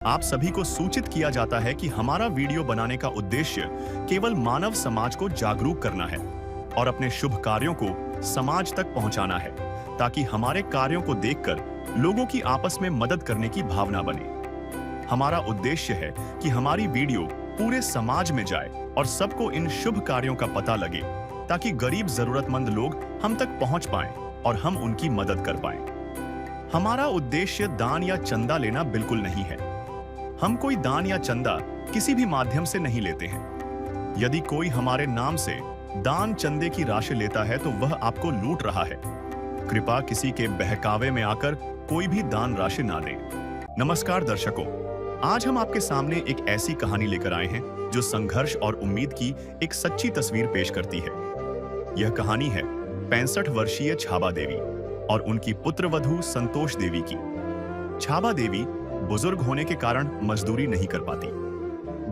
आप सभी को सूचित किया जाता है कि हमारा वीडियो बनाने का उद्देश्य केवल मानव समाज को जागरूक करना है और अपने शुभ कार्यों को समाज तक पहुंचाना है, ताकि हमारे कार्यों को देखकर लोगों की आपस में मदद करने की भावना बने। हमारा उद्देश्य है कि हमारी वीडियो पूरे समाज में जाए और सबको इन शुभ कार्यों का पता लगे, ताकि गरीब जरूरतमंद लोग हम तक पहुंच पाएं और हम उनकी मदद कर पाएं। हमारा उद्देश्य दान या चंदा लेना बिल्कुल नहीं है। हम कोई दान या चंदा किसी भी माध्यम से नहीं लेते हैं। यदि कोई हमारे नाम से दान चंदे की राशि लेता है तो वह आपको लूट रहा है। कृपया किसी के बहकावे में आकर कोई भी दान राशि ना दें। नमस्कार दर्शकों, आज हम आपके सामने एक ऐसी कहानी लेकर आए हैं जो संघर्ष और उम्मीद की एक सच्ची तस्वीर पेश करती है। यह कहानी है 65 वर्षीय छाबा देवी और उनकी पुत्रवधू संतोष देवी की। छाबा देवी बुजुर्ग होने के कारण मजदूरी नहीं कर पाती।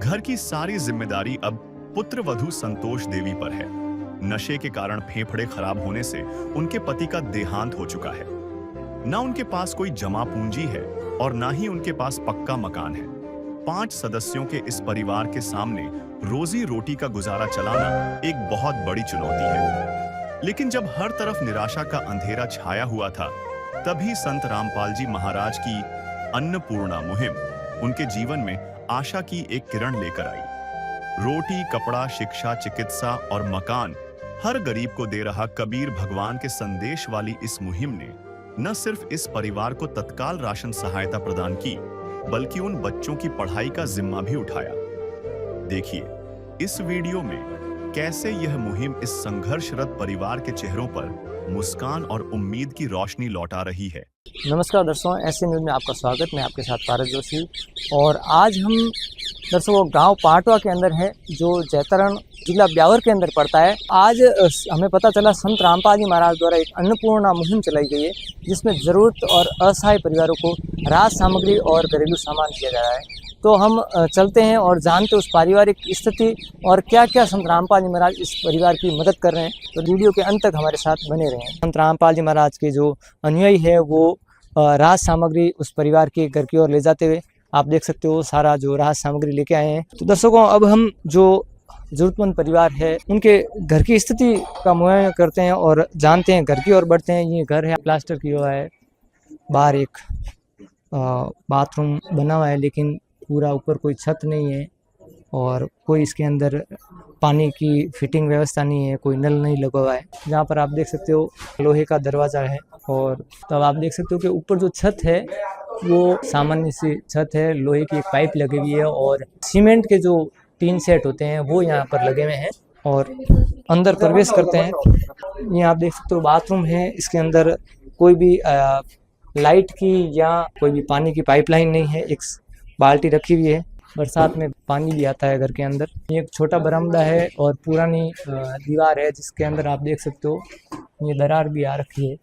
घर की सारी जिम्मेदारी अब पुत्रवधू संतोष देवी पर है। नशे के कारण फेफड़े खराब होने से उनके पति का देहांत हो चुका है। ना उनके पास कोई जमा पूंजी है और ना ही उनके पास पक्का मकान है। 5 सदस्यों के इस परिवार के सामने रोजी रोटी का गुजारा चलाना एक बहुत बड़ी चुनौती है। लेकिन जब हर तरफ निराशा का अंधेरा छाया हुआ था, तभी संत रामपाल जी महाराज की अन्नपूर्णा मुहिम उनके जीवन में आशा की एक किरण लेकर आई। रोटी, कपड़ा, शिक्षा, चिकित्सा और मकान हर गरीब को दे रहा कबीर भगवान के संदेश वाली इस मुहिम ने न सिर्फ इस परिवार को तत्काल राशन सहायता प्रदान की, बल्कि उन बच्चों की पढ़ाई का जिम्मा भी उठाया। देखिए इस वीडियो में कैसे यह मुहिम इस संघर्षरत परिवार के चेहरों पर मुस्कान और उम्मीद की रोशनी लौटा रही है। नमस्कार दर्शकों, ऐसे न्यूज़ में आपका स्वागत। मैं आपके साथ पारस जोशी और आज हम दर्शकों गांव पाटवा के अंदर है, जो जैतरण जिला ब्यावर के अंदर पड़ता है। आज हमें पता चला संत रामपाल जी महाराज द्वारा एक अन्नपूर्णा मुहिम चलाई गई है, जिसमें ज़रूरत और असहाय परिवारों को राहत सामग्री और घरेलू सामान दिया जा रहा है। तो हम चलते हैं और जानते उस पारिवारिक स्थिति और क्या क्या संत रामपाल जी महाराज इस परिवार की मदद कर रहे हैं। तो वीडियो के अंत तक हमारे साथ बने रहें। संत रामपाल जी महाराज के जो अनुयायी है वो राहत सामग्री उस परिवार के घर की ओर ले जाते हुए आप देख सकते हो सारा जो राहत सामग्री लेके आए हैं। तो दर्शकों, अब हम जो जरूरतमंद परिवार है उनके घर की स्थिति का मुआयना करते हैं और जानते हैं, घर की ओर बढ़ते हैं। ये घर है, प्लास्टर किया हुआ है, बाहर एक बाथरूम बना हुआ है, लेकिन पूरा ऊपर कोई छत नहीं है और कोई इसके अंदर पानी की फिटिंग व्यवस्था नहीं है, कोई नल नहीं लगा हुआ है। जहाँ पर आप देख सकते हो लोहे का दरवाज़ा है और तब आप देख सकते हो कि ऊपर जो छत है वो सामान्य सी छत है, लोहे की एक पाइप लगी हुई है और सीमेंट के जो टीन सेट होते हैं वो यहाँ पर लगे हुए हैं। और अंदर प्रवेश करते हैं, ये आप देख सकते हो बाथरूम है। इसके अंदर कोई भी लाइट की या कोई भी पानी की पाइपलाइन नहीं है। एक बाल्टी रखी हुई है, बरसात में पानी भी आता है घर के अंदर। ये एक छोटा बरामदा है और पुरानी दीवार है, जिसके अंदर आप देख सकते हो ये दरार भी आ रखी है,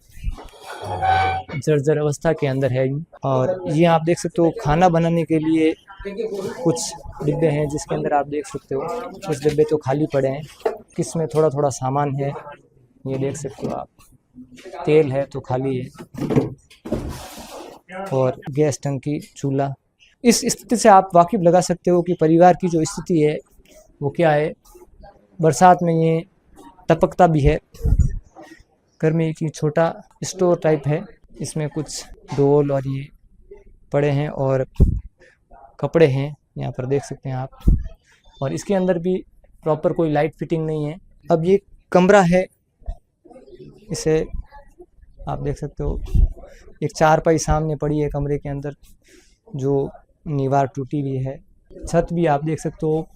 जर्जर अवस्था के अंदर है। और ये आप देख सकते हो खाना बनाने के लिए कुछ डिब्बे हैं, जिसके अंदर आप देख सकते हो कुछ डिब्बे तो खाली पड़े हैं, किसमें थोड़ा थोड़ा सामान है। ये देख सकते हो आप, तेल है तो खाली है और गैस टंकी, चूल्हा। इस स्थिति से आप वाकिफ लगा सकते हो कि परिवार की जो स्थिति है वो क्या है। बरसात में ये टपकता भी है। घर में एक छोटा स्टोर टाइप है, इसमें कुछ डोल और ये पड़े हैं और कपड़े हैं, यहाँ पर देख सकते हैं आप। और इसके अंदर भी प्रॉपर कोई लाइट फिटिंग नहीं है। अब ये कमरा है, इसे आप देख सकते हो एक चारपाई सामने पड़ी है कमरे के अंदर, जो दीवार टूटी हुई है। छत भी आप देख सकते हो,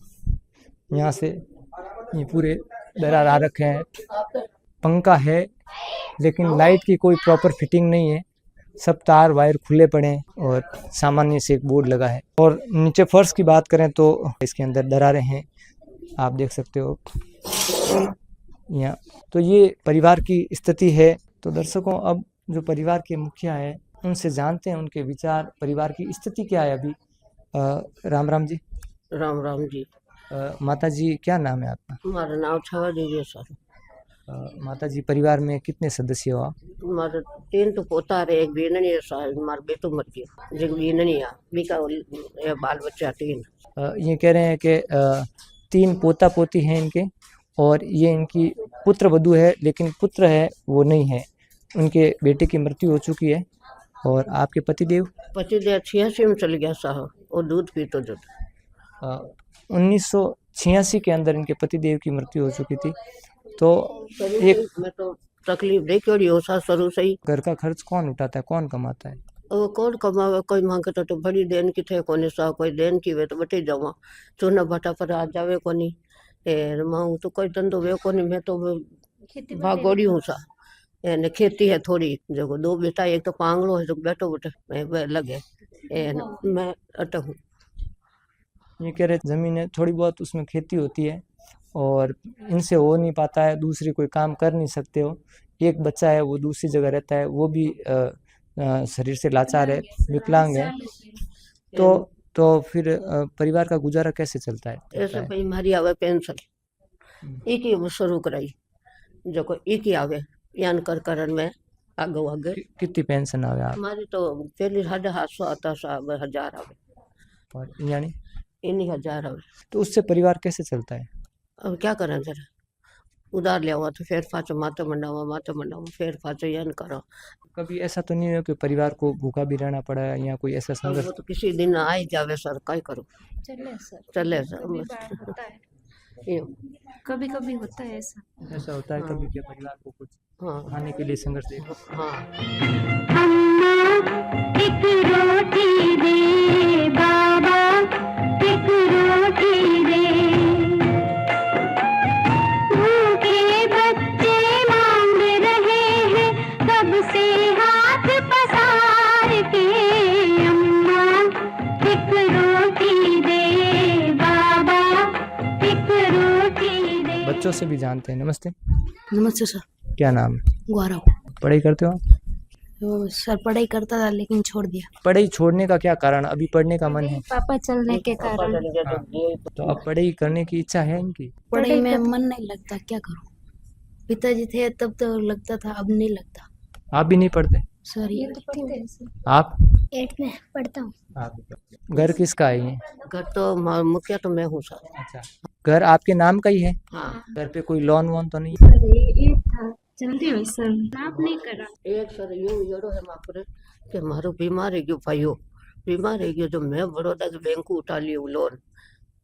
यहाँ से ये पूरे दरार आ रखे हैं। पंखा है लेकिन लाइट की कोई प्रॉपर फिटिंग नहीं है, सब तार वायर खुले पड़े हैं और सामान्य से एक बोर्ड लगा है। और नीचे फर्श की बात करें तो इसके अंदर दरारें हैं, आप देख सकते हो यहाँ। तो ये परिवार की स्थिति है। तो दर्शकों, अब जो परिवार के मुखिया है उनसे जानते हैं उनके विचार, परिवार की स्थिति क्या है अभी। राम राम जी। राम राम जी। माता जी क्या नाम है आपका? हमारा नाम छाबा देवी है सर। माता जी, परिवार में कितने सदस्य हो आप? मारे 3 तो पोता रे, एक बीननी है, मार बेटो मर गयो, जो बीननी है, बीका ये बाल बच्चा 3। ये कह रहे हैं कि 3 पोता पोती हैं इनके, और ये इनकी पुत्र वधू है, लेकिन पुत्र है वो नहीं है, उनके बेटे की मृत्यु हो चुकी है। और आपके पतिदेव? पतिदेव 86 में चल गया साहब, और दूध पीतो जो 1986 के अंदर इनके पतिदेव की मृत्यु हो चुकी थी। तो एक मैं तो तकलीफ देखी हो सा शुरू से ही। घर का खर्च कौन उठाता है, कौन कमाता है? वो कौन कमावे, कोई मांगे तो बड़ी देन की थे कोनी सा, कोई देन की वे तो बटे जावा, चूना भाटा पर आ जावे कोनी, मांग तो कोई धंधो वे कोनी, मैं तो भागोड़ी हूँ सा, एने खेती है थोड़ी, जो 2 बेटा, एक तो पांगलो है, जो बैठो बटे लगे, मैं अटक हूँ। ये कह रहे जमीन है थोड़ी बहुत, उसमें खेती होती है और इनसे हो नहीं पाता है, दूसरी कोई काम कर नहीं सकते हो। एक बच्चा है वो दूसरी जगह रहता है, वो भी शरीर से लाचार है, विकलांग है। तो फिर परिवार का गुजारा कैसे चलता है? ऐसे भाई हमारी आवे पेंशन, एक ही वो शुरू कराई, जो को एक ही आवे, यान करन में आगे कितनी पेंशन आवे आप? हमारी तो पहले 750 आता सा, 1000 आवे, और यानी इन्हीं 1000 आवे। तो उससे परिवार कैसे चलता है? अब क्या करें जरा, उधार ले हुआ तो फिर पाचो माता मंडावा, फिर पाचो यान करो। कभी ऐसा तो नहीं है कि परिवार को भूखा भी रहना पड़ा है या कोई ऐसा संघर्ष? वो तो किसी दिन आ ही जावे सर, काय करो, चले सर, कभी कभी होता है ऐसा। ऐसा होता है कभी कि परिवार को कुछ हाँ खाने के लिए संघर्ष देखो। हाँ। एक रोटी दे बाबा, एक रोटी दे, भूखे बच्चे मांग रहे हैं कब से हाथ पसार के, अम्मा एक रोटी दे बाबा, एक रोटी दे। बच्चों से भी जानते हैं। नमस्ते, नमस्ते सर। क्या नाम है? गौरव। पढ़ाई करते हो आप? तो सर पढ़ाई करता था लेकिन छोड़ दिया। पढ़ाई छोड़ने का क्या कारण? अभी पढ़ने का मन है पापा चलने के कारण। तो अब पढ़ाई करने की इच्छा है इनकी? पढ़ाई में मन नहीं लगता, क्या करूं। पिताजी थे तब तो लगता था, अब नहीं लगता। आप भी नहीं पढ़ते? सर ये तो पढ़ते हैं सर। आप? 8 में पढ़ता हूँ। आप घर किसका है ये? घर तो मुखिया तो मैं हूँ सर। अच्छा, घर आपके नाम का ही है? हाँ, घर पे कोई लोन वोन तो नहीं? सर ये था जल्दी हुई सर, नाप नहीं करा। एक सर यूं जड़ो है मापरे कि मारो बीमार है गयो भाइयों, बीमार है गयो, जो मैं बड़ौदा के बैंक को उठा लियो लोन,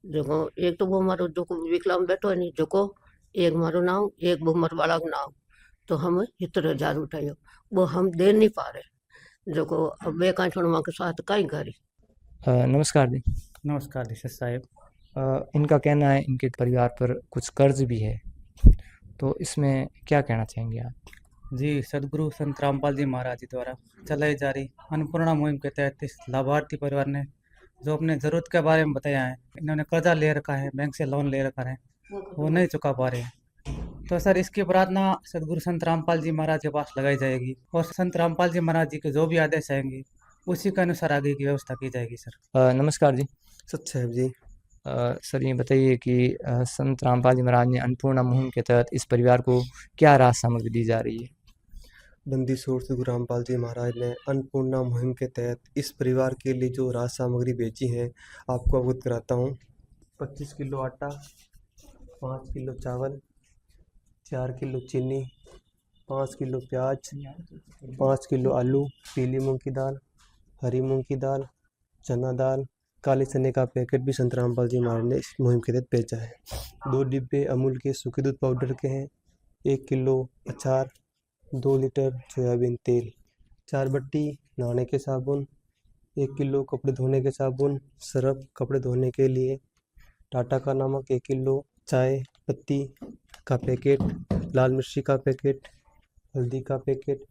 जो एक तो वो मारो जो विकलांग बैठो है नहीं, जो को एक मारो नाव, एक वो मर वाला नाव, तो हम 70,000 उठायो, वो हम दे नहीं पा रहे, जो को अब बे का छोड़ के साथ कहीं करी। नमस्कार जी। नमस्कार ऋषि साहब। इनका कहना है इनके परिवार पर कुछ कर्ज भी है, तो इसमें क्या कहना चाहेंगे आप? जी, सदगुरु संत रामपाल जी महाराज जी द्वारा चलाई जा रही अन्नपूर्णा मुहिम के तहत इस लाभार्थी परिवार ने जो अपने ज़रूरत के बारे में बताया है, इन्होंने कर्जा ले रखा है, बैंक से लोन ले रखा है, वो नहीं चुका पा रहे हैं। तो सर इसकी प्रार्थना सदगुरु संत रामपाल जी महाराज के पास लगाई जाएगी और संत रामपाल जी महाराज जी के जो भी आदेश आएंगे उसी के अनुसार आगे की व्यवस्था की जाएगी सर। नमस्कार जी। सच साहब जी। सर ये बताइए कि संत रामपाल जी महाराज ने अन्नपूर्णा मुहिम के तहत इस परिवार को क्या राहत सामग्री दी जा रही है? बंदी छोड़ से गुरु रामपाल जी महाराज ने अन्नपूर्णा मुहिम के तहत इस परिवार के लिए जो राहत सामग्री बेची है आपको अवगत कराता हूँ। 25 किलो आटा, 5 किलो चावल, 4 किलो चीनी, 5 किलो प्याज, 5 किलो आलू, पीली मूंग की दाल, हरी मूंग की दाल, चना दाल, काले चने का पैकेट भी संत रामपाल जी महाराज ने इस मुहिम के तहत बेचा है। 2 डिब्बे अमूल के सूखे दूध पाउडर के हैं, 1 किलो अचार, 2 लीटर सोयाबीन तेल, 4 बट्टी नहाने के साबुन, 1 किलो कपड़े धोने के साबुन, सर्फ कपड़े धोने के लिए, टाटा का नमक 1 किलो, चाय पत्ती का पैकेट, लाल मिर्ची का पैकेट, हल्दी का पैकेट,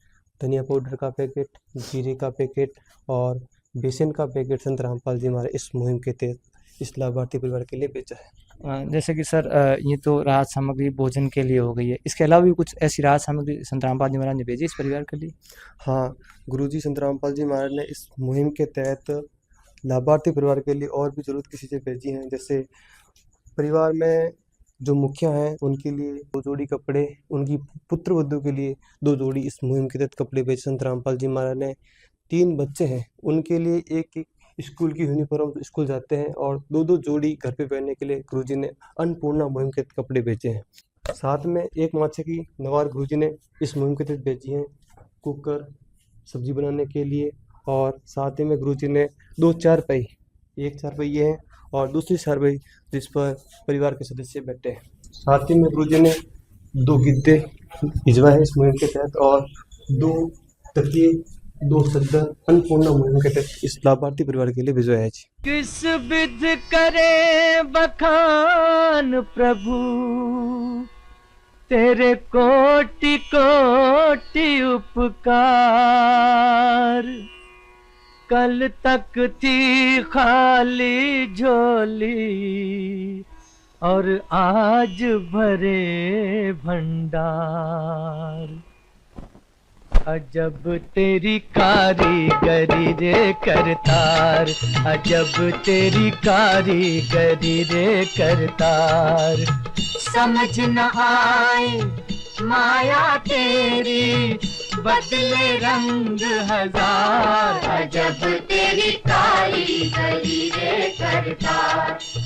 धनिया पाउडर का पैकेट, जीरे का पैकेट और बेसन का पैकेट संत रामपाल जी महाराज इस मुहिम के तहत इस लाभार्थी परिवार के लिए बेचा है। जैसे कि सर ये तो राहत सामग्री भोजन के लिए हो गई है, इसके अलावा भी कुछ ऐसी राहत सामग्री संत रामपाल जी महाराज ने भेजी इस परिवार के लिए? हाँ, गुरुजी संत रामपाल जी महाराज ने इस मुहिम के तहत लाभार्थी परिवार के लिए और भी ज़रूरत की चीज़ें भेजी हैं। जैसे परिवार में जो मुखिया हैं उनके लिए 2 जोड़ी कपड़े, उनकी पुत्र वधू के लिए 2 जोड़ी इस मुहिम के तहत कपड़े बेचे संत रामपाल जी महाराज ने। 3 बच्चे हैं उनके लिए एक स्कूल की यूनिफॉर्म स्कूल जाते हैं और 2-2 जोड़ी घर पे पहनने के लिए गुरुजी ने अन्नपूर्णा मुहिम के तहत कपड़े बेचे हैं। साथ में एक माछे की नवार गुरुजी ने इस मुहिम के तहत बेची हैं कुकर सब्जी बनाने के लिए, और साथ ही में गुरुजी ने 2 चारपाई, एक चारपाई ये है और दूसरी चारपाई जिस पर परिवार के सदस्य बैठे हैं। साथ ही में गुरुजी ने 2 गिद्दे भिजवाए इस मुहिम के तहत और 2 तकिए 2 चद्दर अन्नपूर्णा मुहिम के तहत इस लाभार्थी परिवार के लिए भिजवाया है जी। किस विध करे बखान प्रभु, तेरे कोटि कोटि उपकार। कल तक थी खाली झोली और आज भरे भंडार। अजब तेरी कारीगरी रे करतार, अजब तेरी कारीगरी रे करतार। समझ न आए माया तेरी, बदले रंग हजार। अजब तेरी कारीगरी रे करतार,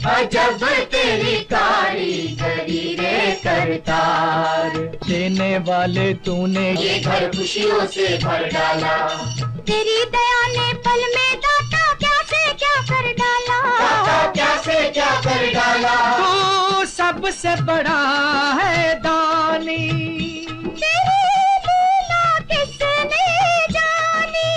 अजब तेरी कारीगरी रे करतार। देने वाले तूने ये घर खुशियों से भर डाला, तेरी दया ने पल में दाता क्या से क्या कर डाला, दाता क्या से क्या कर डाला। तू सबसे बड़ा है दानी, तेरी लीला किसने जानी।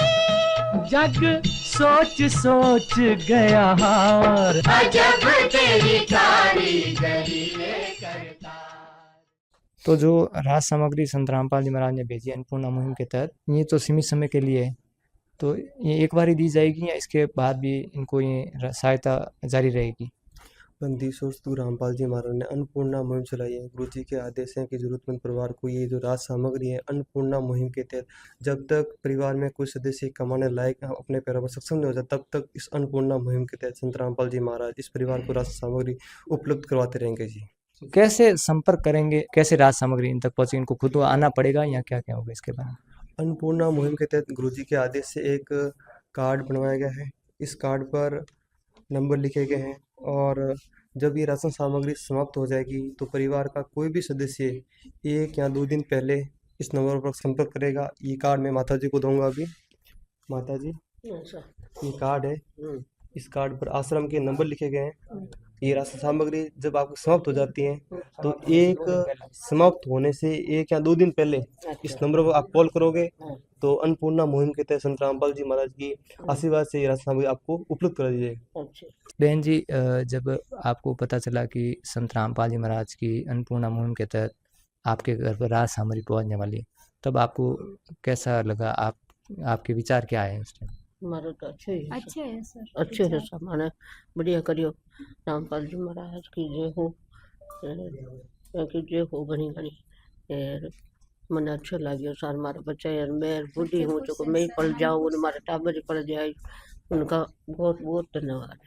जग सोच सोच गया हार। अजब तेरी कारीगरी रे करतार। तो जो राज सामग्री संत रामपाल जी महाराज ने भेजी अन्नपूर्णा मुहिम के तहत, ये तो सीमित समय के लिए है, तो ये एक बार ही दी जाएगी या इसके बाद भी इनको ये सहायता जारी रहेगी? बंदी सोस्तु रामपाल जी महाराज ने अन्नपूर्णा मुहिम चलाई है। गुरु जी के आदेश हैं कि जरूरतमंद परिवार को ये जो राज सामग्री है अन्नपूर्णा मुहिम के तहत जब तक परिवार में कोई सदस्य कमाने लायक अपने पैरों पर सक्षम नहीं हो जाता तब तक इस अन्नपूर्णा मुहिम के तहत संत रामपाल जी महाराज इस परिवार को राज सामग्री उपलब्ध करवाते रहेंगे जी। कैसे संपर्क करेंगे, कैसे राज सामग्री इन तक पहुंचे? इनको खुद आना पड़ेगा या क्या क्या होगा इसके बारे में? अन्नपूर्णा मुहिम के तहत गुरु जी के आदेश से एक कार्ड बनवाया गया है। इस कार्ड पर नंबर लिखे गए हैं और जब ये राशन सामग्री समाप्त हो जाएगी तो परिवार का कोई भी सदस्य 1 या 2 दिन पहले इस नंबर पर संपर्क करेगा। ये कार्ड मैं माता जी को दूंगा अभी। माता जी, ये कार्ड है, इस कार्ड पर आश्रम के नंबर लिखे गए हैं। ये राशन सामग्री जब आपको समाप्त हो जाती है तो एक समाप्त होने से 1 या 2 दिन पहले इस नंबर पर आप कॉल करोगे तो अन्नपूर्णा मुहिम के तहत संत रामपाल जी महाराज की आशीर्वाद से ये राशन सामग्री आपको उपलब्ध करा दी जाएगी। बहन जी, जब आपको पता चला कि संत रामपाल जी महाराज की अन्नपूर्णा मुहिम के तहत आपके घर पर राज सामग्री पहुंचने वाली है, तब आपको कैसा लगा? आपके विचार क्या है उस टाइम? हमारा तो अच्छे ही अच्छे है सर, अच्छे है सब माने बढ़िया करियो। रामपाल जी महाराज की जय हो, की जय हो घनी घनी। मन अच्छा लगे सार मारा बच्चा यार, मैं बूढ़ी हूँ जो मैं ही पल जाऊँ और हमारा टाबर ही पल जाए, उनका बहुत बहुत धन्यवाद।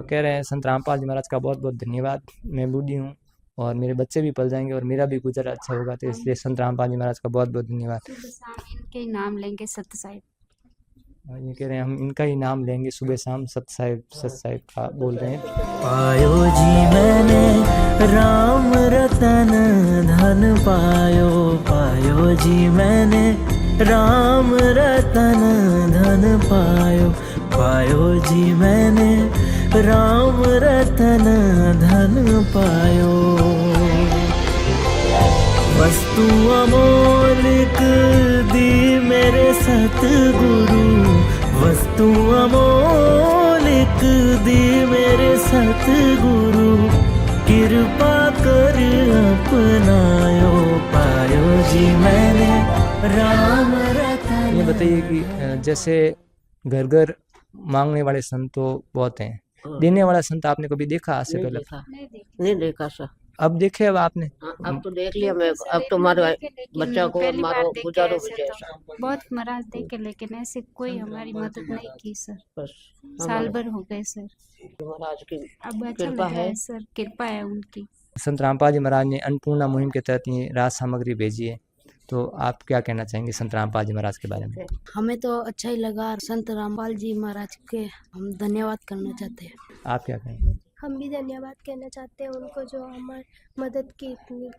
कह रहे हैं संत रामपाल जी महाराज का बहुत बहुत धन्यवाद। मैं बूढ़ी हूँ और मेरे बच्चे भी पल जाएंगे और मेरा भी गुजर अच्छा होगा, तो इसलिए संत रामपाल जी महाराज का बहुत बहुत धन्यवाद। सुबह शाम इनके ही नाम लेंगे सत्य साहिब। ये कह रहे हैं हम इनका ही नाम लेंगे सुबह शाम, सत साहिब का बोल रहे हैं। पायो जी मैंने राम रतन धन पायो, पायो जी मैंने राम रतन धन पायो, पायो जी मैंने राम रतन धन पायो। वस्तु अमोलिक दी मेरे सतगुरु, वस्तु अमोलिक दी मेरे सतगुरु, कृपा कर अपनायो, पायो जी मैंने राम रतन। ये बताइए कि जैसे घर घर मांगने वाले संत तो बहुत हैं, देने वाला संत आपने कभी देखा आज से पहले? नहीं देखा सर। अब देखे अब आपने? अब तो देख लिया मैं, अब तो हमारा बच्चा को मारो गुजारो भी जैसा बहुत महाराज देखे, लेकिन ऐसे कोई हमारी मदद नहीं की सर। बस साल भर हो गए सर। महाराज की अब अच्छा कृपा लग रहा है। है सर, कृपा है उनकी। संत रामपाल जी महाराज ने अन्नपूर्णा मुहिम के तहत ये राहत सामग्री भेजी है, तो आप क्या कहना चाहेंगे संत रामपाल जी महाराज के बारे में? हमें तो अच्छा ही लगा। संत रामपाल जी महाराज के हम धन्यवाद करना चाहते हैं। आप क्या कहेंगे? हम भी धन्यवाद कहना चाहते हैं उनको जो हमारी मदद की इतनी।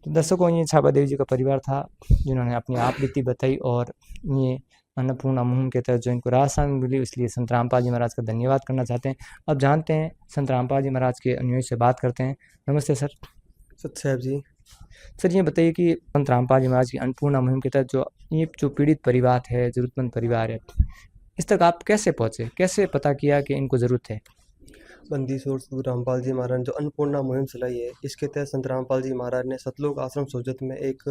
तो दर्शकों, ये छाबा देवी जी का परिवार था जिन्होंने अपनी आप बीती बताई और ये अन्नपूर्णा मुहिम के तहत जो इनको राहत सामग्री मिली, इसलिए संत रामपाल जी महाराज का धन्यवाद करना चाहते हैं। अब जानते हैं संत रामपाल जी महाराज के अनुयायी से बात करते हैं। नमस्ते सर। सत साहब जी। सर, ये बताइए कि संत रामपाल जी महाराज की अन्नपूर्णा मुहिम के तहत जो पीड़ित परिवार है, ज़रूरतमंद परिवार है, इस तक आप कैसे पहुँचे, कैसे पता किया कि इनको ज़रूरत है? बंदी सोर्स गुरु रामपाल जी महाराज ने जो अन्नपूर्णा मुहिम चलाई है, इसके तहत संत रामपाल जी महाराज ने सतलोक आश्रम सोजत में एक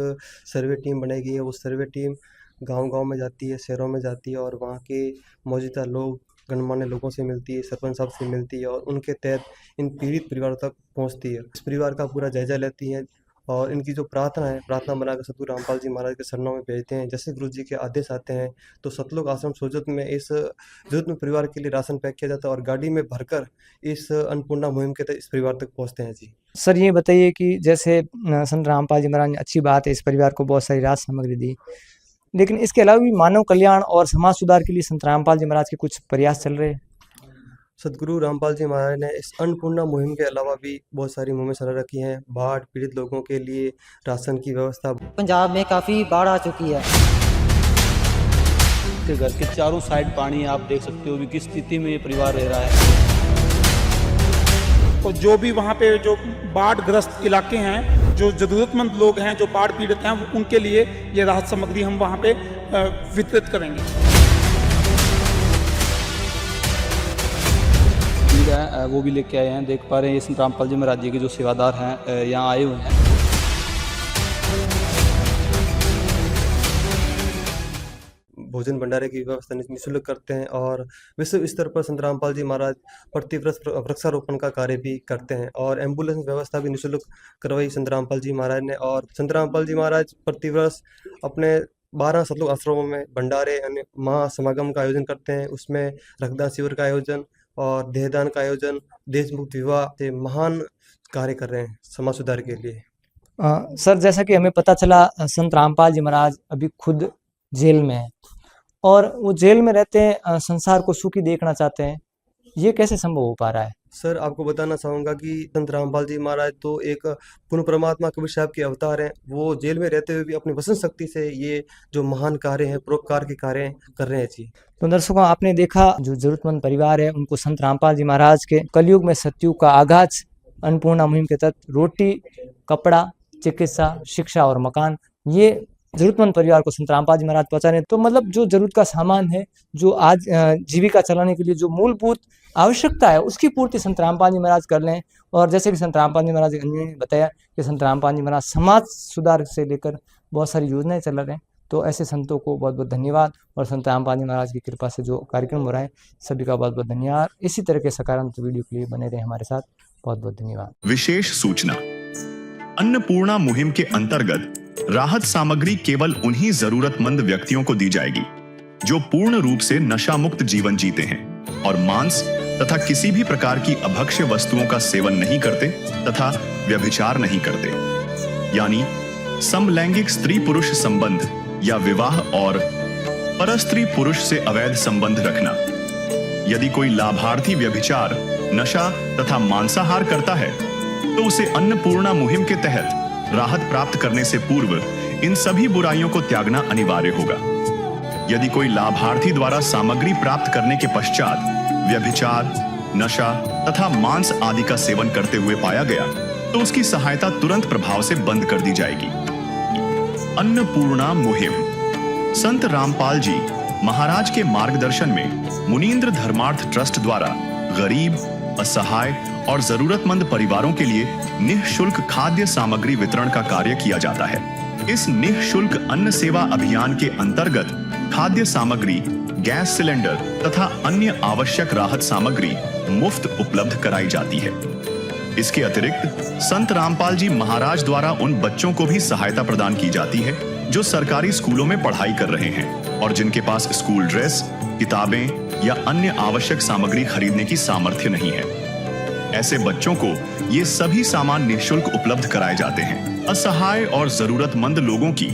सर्वे टीम बनाई गई है। वो सर्वे टीम गांव-गांव में जाती है, शहरों में जाती है और वहाँ के मौजूदा लोग, गणमान्य लोगों से मिलती है, सरपंच साहब से मिलती है और उनके तहत इन पीड़ित परिवारों तक पहुँचती है। इस परिवार का पूरा जायजा लेती है और इनकी जो प्रार्थना है, प्रार्थना बनाकर सतगुरु रामपाल जी महाराज के शरणों में भेजते हैं। जैसे गुरु जी के आदेश आते हैं तो सतलोक आश्रम सोजत में इस जरूरतमंद परिवार के लिए राशन पैक किया जाता है और गाड़ी में भरकर इस अन्नपूर्णा मुहिम के तहत इस परिवार तक पहुँचते हैं जी। सर, ये बताइए कि जैसे संत रामपाल जी महाराज ने, अच्छी बात है, इस परिवार को बहुत सारी राहत सामग्री दी, लेकिन इसके अलावा भी मानव कल्याण और समाज सुधार के लिए संत रामपाल जी महाराज के कुछ प्रयास चल रहे हैं। सदगुरु रामपाल जी महाराज ने इस अन्नपूर्णा मुहिम के अलावा भी बहुत सारी मुहिमें चला रखी हैं। बाढ़ पीड़ित लोगों के लिए राशन की व्यवस्था। पंजाब में काफ़ी बाढ़ आ चुकी है। के घर के चारों साइड पानी, आप देख सकते हो भी किस स्थिति में ये परिवार रह रहा है। तो जो भी वहाँ पे जो बाढ़ ग्रस्त इलाके हैं, जो ज़रूरतमंद लोग हैं, जो बाढ़ पीड़ित हैं, उनके लिए ये राहत सामग्री हम वहाँ पे वितरित करेंगे। वो भी लेके आए हैं, देख पा रहे हैं ये संत रामपाल जी महाराज जी के जो सेवादार हैं यहाँ आए हुए हैं। भोजन भंडारे की व्यवस्था निःशुल्क करते हैं और विश्व स्तर पर संत रामपाल जी महाराज प्रतिवर्ष वृक्षारोपण का कार्य भी करते हैं और एम्बुलेंस व्यवस्था भी निःशुल्क करवाई संत रामपाल जी महाराज ने। और संत रामपाल जी महाराज प्रतिवर्ष अपने 12 सतलोक आश्रमों में भंडारे यानी महासमागम का आयोजन करते हैं। उसमें रक्तदान शिविर का आयोजन और देहदान का आयोजन, देशमुक्त विवाह से महान कार्य कर रहे हैं समाज सुधार के लिए। सर, जैसा कि हमें पता चला, संत रामपाल जी महाराज अभी खुद जेल में हैं और वो जेल में रहते हैं, संसार को सुखी देखना चाहते हैं। ये कैसे संभव हो पा रहा है? सर, आपको बताना चाहूँगा कि संत रामपाल जी महाराज तो एक पूर्ण परमात्मा कबीर साहब के अवतार हैं। वो जेल में रहते हुए भी अपनी वचन शक्ति से ये जो महान कार्य हैं, परोपकार के कार्य कर रहे हैं जी। तो दर्शकों, आपने देखा जो जरूरतमंद परिवार है उनको संत रामपाल जी महाराज के कलयुग में सतयुग का आगाज अन्नपूर्णा मुहिम के तहत रोटी, कपड़ा, चिकित्सा, शिक्षा और मकान, ये जरूरतमंद परिवार को संत रामपाल जी महाराज पहुँचा रहे हैं। तो मतलब जो जरूरत का सामान है, जो आज जीविका चलाने के लिए जो मूलभूत आवश्यकता है, उसकी पूर्ति संत रामपाल जी महाराज कर लें। और जैसे कि संत रामपाल जी महाराज ने बताया कि संत रामपाल जी महाराज समाज सुधार से लेकर बहुत सारी योजनाएं चला रहे हैं। तो ऐसे संतों को बहुत बहुत धन्यवाद और संत रामपाल जी महाराज की कृपा से जो कार्यक्रम हो रहा है, सभी का बहुत बहुत धन्यवाद। इसी तरह के सकारात्मक वीडियो के लिए बने रहे हमारे साथ। बहुत बहुत धन्यवाद। विशेष सूचना, अन्नपूर्णा मुहिम के अंतर्गत राहत सामग्री केवल उन्हीं जरूरतमंद व्यक्तियों को दी जाएगी जो पूर्ण रूप से नशा मुक्त जीवन जीते हैं और मांस तथा किसी भी प्रकार की अभक्ष्य वस्तुओं का सेवन नहीं करते तथा व्यभिचार नहीं करते, यानी समलैंगिक स्त्री पुरुष संबंध या विवाह और परस्त्री पुरुष से अवैध संबंध रखना। यदि कोई लाभार्थी व्यभिचार, नशा तथा मांसाहार करता है तो उसे अन्नपूर्णा मुहिम के तहत राहत प्राप्त करने से पूर्व इन सभी बुराइयों को त्यागना अनिवार्य होगा। यदि कोई लाभार्थी द्वारा सामग्री प्राप्त करने के पश्चात व्यभिचार, नशा तथा मांस आदि का सेवन करते हुए पाया गया तो उसकी सहायता तुरंत प्रभाव से बंद कर दी जाएगी। अन्नपूर्णा मुहिम संत रामपाल जी महाराज के मार्गदर्शन में मुनीन्द्र धर्मार्थ ट्रस्ट द्वारा गरीब, असहाय और जरूरतमंद परिवारों के लिए निःशुल्क खाद्य सामग्री वितरण का कार्य किया जाता है। इस निःशुल्क अन्न सेवा अभियान के अंतर्गत खाद्य सामग्री, गैस सिलेंडर तथा अन्य आवश्यक राहत सामग्री मुफ्त उपलब्ध कराई जाती है। इसके अतिरिक्त संत रामपाल जी महाराज द्वारा उन बच्चों को भी सहायता प्रदान की जाती है जो सरकारी स्कूलों में पढ़ाई कर रहे हैं और जिनके पास स्कूल ड्रेस, किताबें या अन्य आवश्यक सामग्री खरीदने की सामर्थ्य नहीं है। ऐसे बच्चों को ये सभी सामान निःशुल्क उपलब्ध कराए जाते हैं। असहाय और जरूरतमंद लोगों की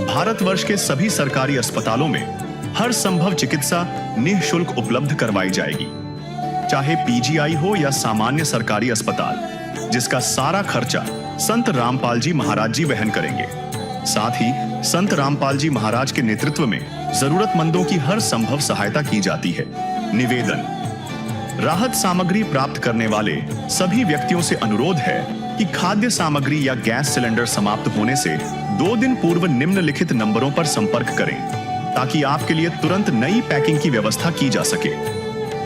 भारतवर्ष के सभी सरकारी अस्पतालों में हर संभव चिकित्सा निःशुल्क उपलब्ध करवाई जाएगी, चाहे पीजीआई हो या सामान्य सरकारी अस्पताल, जिसका सारा खर्चा संत रामपाल जी महाराज जी वहन करेंगे। साथ ही संत रामपाल जी महाराज के नेतृत्व में जरूरतमंदों की हर संभव सहायता की जाती है। निवेदन: राहत सामग्री प्राप्त करने वाले सभी व्यक्तियों से अनुरोध है कि खाद्य सामग्री या गैस सिलेंडर समाप्त होने से 2 दिन पूर्व निम्नलिखित नंबरों पर संपर्क करें, ताकि आपके लिए तुरंत नई पैकिंग की व्यवस्था की जा सके।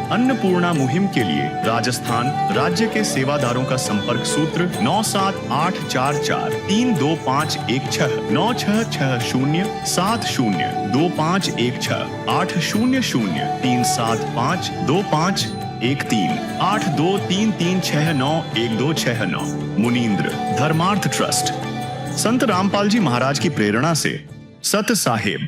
अन्नपूर्णा मुहिम के लिए राजस्थान राज्य के सेवादारों का संपर्क सूत्र 9784432516 9660702516 80037525213 8233691269। मुनींद्र धर्मार्थ ट्रस्ट। संत रामपाल जी महाराज की प्रेरणा से सत साहेब।